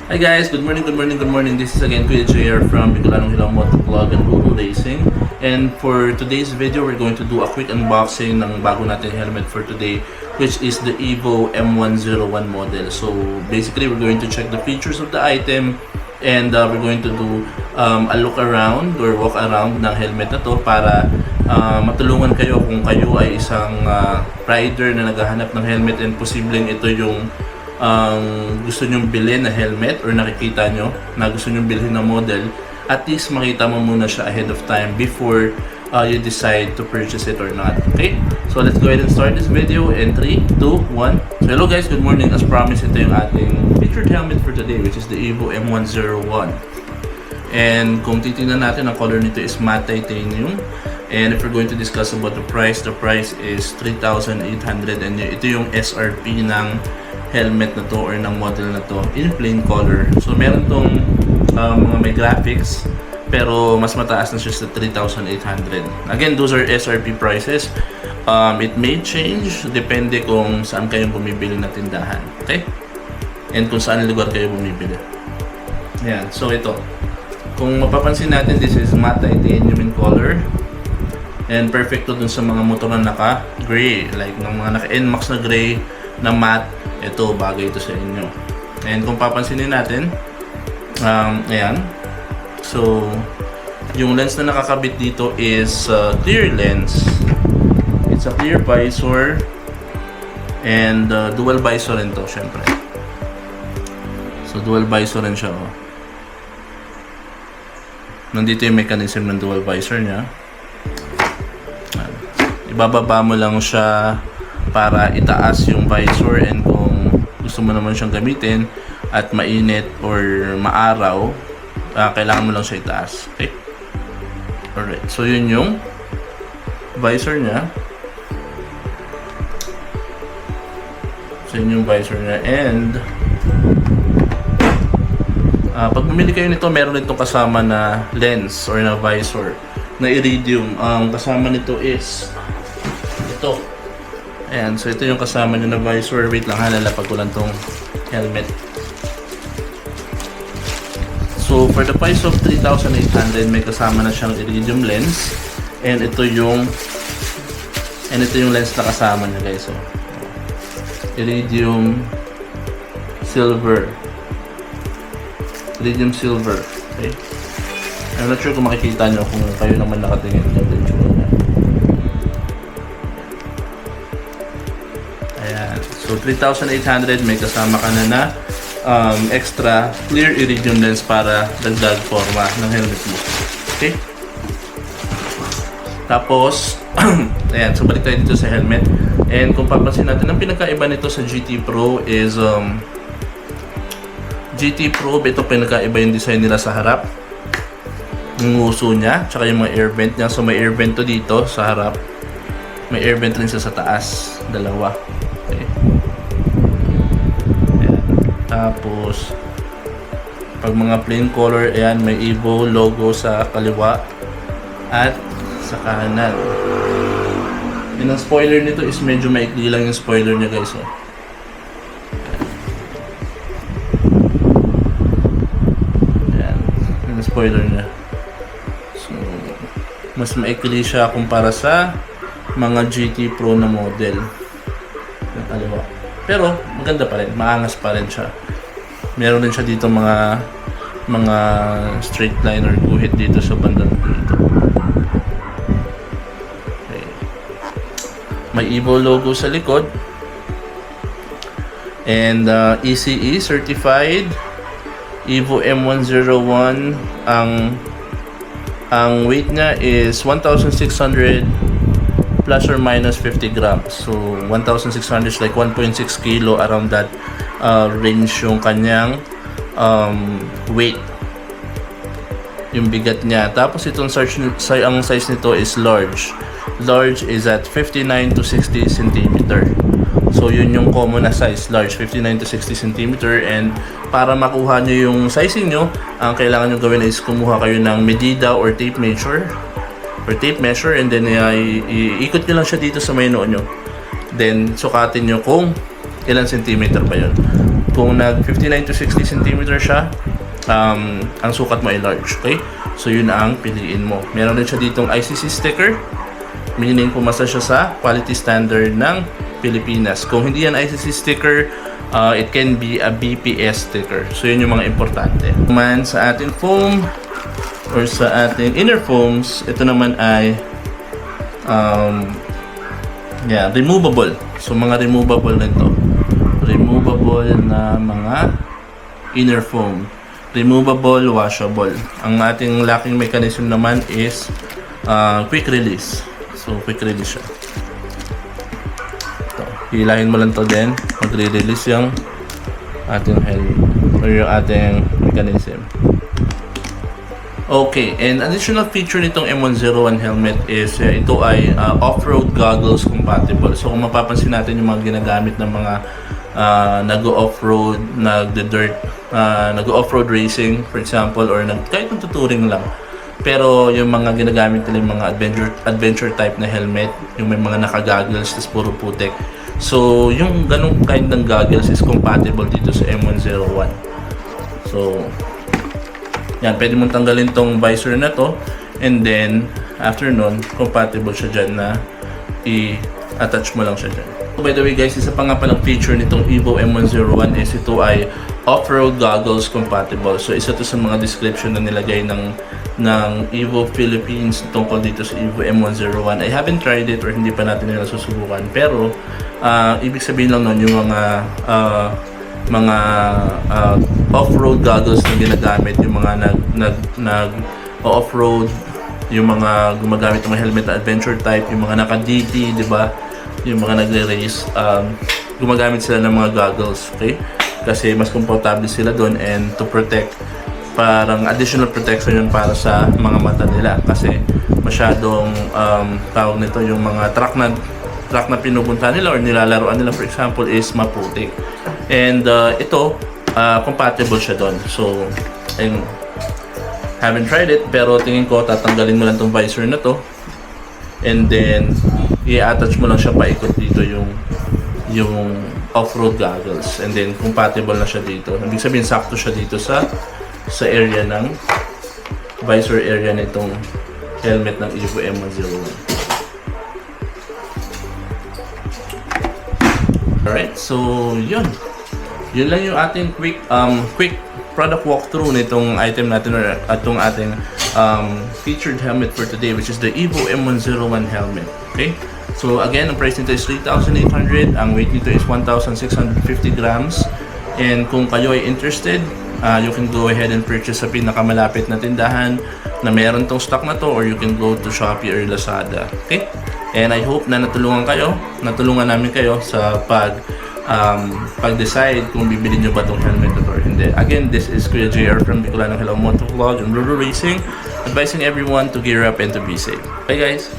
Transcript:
Hi guys, good morning, good morning, good morning. This is again Kuya JR from Bicolanong Hilaw Motovlog and Rural Racing. And for today's video, we're going to do a quick unboxing ng bago natin helmet for today, which is the Evo M101 model. So basically, we're going to check the features of the item and we're going to do a look around or walk around ng helmet na to para matulungan kayo kung kayo ay isang rider na naghahanap ng helmet and posibleng ito yung gusto nyong bilhin na helmet or nakikita nyo na gusto nyong bilhin na model, at least makita mo muna siya ahead of time before you decide to purchase it or not. Okay? So let's go ahead and start this video in 3, 2, 1. So hello guys, good morning. As promised, ito yung ating featured helmet for today, which is the Evo M101. And kung titingnan natin, ang color nito is matte titanium. And if we're going to discuss about the price is 3,800 and ito yung SRP ng helmet na to or ng model na to in plain color. So meron tong mga may graphics pero mas mataas na siya sa 3,800. Again, those are SRP prices. It may change depende kung saan kayo bumibili na tindahan. Okay? And kung saan lugar kayo bumibili. Ayan. So ito. Kung mapapansin natin, this is matte titanium in color. And perfect to dun sa mga motor na naka-gray. Like ng mga naka-NMAX na gray na matte. Ito, bagay ito sa inyo. And kung papansinin natin, ayan. So, yung lens na nakakabit dito is clear lens. It's a clear visor. And dual visor rin to, syempre. So, dual visor rin siya. Oh. Nandito yung mechanism ng dual visor niya. Ibababa mo lang siya para itaas yung visor, and kung gusto mo naman siyang gamitin at mainit or maaraw, kailangan mo lang siya itaas. Okay? Alright. So yun yung visor niya. So yun yung visor niya. And pag bumili kayo nito, meron nitong kasama na lens or na visor na iridium. Kasama nito is ito. Ayan, so ito yung kasama nyo na visor. Wait lang ha, lalapag ko lang tong helmet. So for the price of 3,800, may kasama na siyang iridium lens. And ito yung lens na kasama niya, guys. So, iridium silver. Iridium silver. Okay. I'm not sure kung makikita nyo kung kayo naman nakatingin dyan. So 3,800, may kasama ka na extra clear iridium lens para dagdag forma ng helmet mo. Okay? Tapos, ayan, so balik tayo dito sa helmet. And kung papansin natin, ang pinakaiba nito sa GT Pro is GT Pro, ito pinakaiba yung design nila sa harap. Yung uso niya, tsaka yung mga air vent niya. So may air vent to dito sa harap. May air vent rin siya sa taas. Dalawa. Okay. Tapos pag mga plain color, ayan, may Evo logo sa kaliwa at sa kanan. And ang spoiler nito is medyo maikli lang yung spoiler niya, guys. Oh. Ayan, yung spoiler niya. So, mas maikli siya kumpara sa mga GT Pro na model yung kaliwa. Pero maganda pa rin, maangas pa rin siya. Meron din siya dito mga straight line or guhit dito sa bandang dito. Okay. May Evo logo sa likod. And ECE certified Evo M101. Ang weight niya is 1,600 plus or minus 50 grams. So 1,600 is like 1.6 kilo, around that range yung kanyang weight, yung bigat niya. Tapos itong ang size nito is large. Large is at 59 to 60 cm. So yun yung common na size, large, 59 to 60 cm. And para makuha nyo yung sizing nyo, ang kailangan nyo gawin is kumuha kayo ng medida or tape measure, and then iikot nyo lang siya dito sa may noo nyo. Then sukatin nyo kung ilang centimeter ba yun. kung nag 59 to 60 cm siya, ang sukat mo ay large, okay? So yun ang piliin mo. Meron din siya ditong ICC sticker, meaning pumasa siya sa quality standard ng Pilipinas. Kung hindi yan ICC sticker, it can be a BPS sticker. So yun yung mga importante. Man sa ating foam or sa ating inner foams, ito naman ay removable. So mga removable na ito. Removable na mga inner foam. Removable, washable. Ang ating locking mechanism naman is quick release. So quick release siya. Ito. Hilahin mo lang to din. Magre-release yung ating helmet or yung ating mechanism. Okay, and additional feature nitong M101 helmet is ito ay off-road goggles compatible. So kung mapapansin natin yung mga ginagamit ng mga nag-off-road, nag-dirt, nag-off-road racing for example, or kahit nagtuturing lang. Pero yung mga ginagamit nila yung mga adventure type na helmet, yung may mga naka-goggles tapos puro putek. So yung ganong kind ng goggles is compatible dito sa M101. So yan, pwede mong tanggalin tong visor na to, and then after nun, compatible siya dyan na i-attach mo lang siya dyan. By the way guys, isa pa nga palang feature nitong Evo M101 is ito ay off-road goggles compatible. So isa to sa mga description na nilagay ng Evo Philippines tungkol dito sa Evo M101. I haven't tried it or hindi pa natin nila susubukan, pero ibig sabihin lang nun yung mga off-road goggles na ginagamit, yung mga nag-off-road, yung mga gumagamit ng mga helmet na adventure type, yung mga naka-DT, di ba? Yung mga nagre-race, gumagamit sila ng mga goggles, okay? Kasi mas komportable sila doon, and to protect, parang additional protection yun para sa mga mata nila, kasi masyadong tawag nito, yung mga track na pinupunta nila or nilalaroan nila for example is maputik. And ito, compatible siya doon. So, I haven't tried it, pero tingin ko tatanggalin mo lang tong visor na to, and then i-attach mo lang siya paikot dito yung off-road goggles, and then compatible na siya dito. Ibig sabihin sakto siya dito sa area ng visor area nitong helmet ng Evo M101. Alright, so yun lang yung ating quick product walkthrough nitong item natin or atong ating featured helmet for today, which is the Evo M101 helmet. Okay, so again, ang price nito is 3,800, ang weight nito is 1,650 grams, and kung kayo ay interested, you can go ahead and purchase sa pinakamalapit na tindahan na meron tong stock na to, or you can go to Shopee or Lazada. Okay, and I hope na natulungan namin kayo sa pag-decide kung bibili nyo ba itong helmet or hindi. Again, this is Kuya JR from Bicolanong Hello Motovlog and Rural Racing, advising everyone to gear up and to be safe. Bye guys!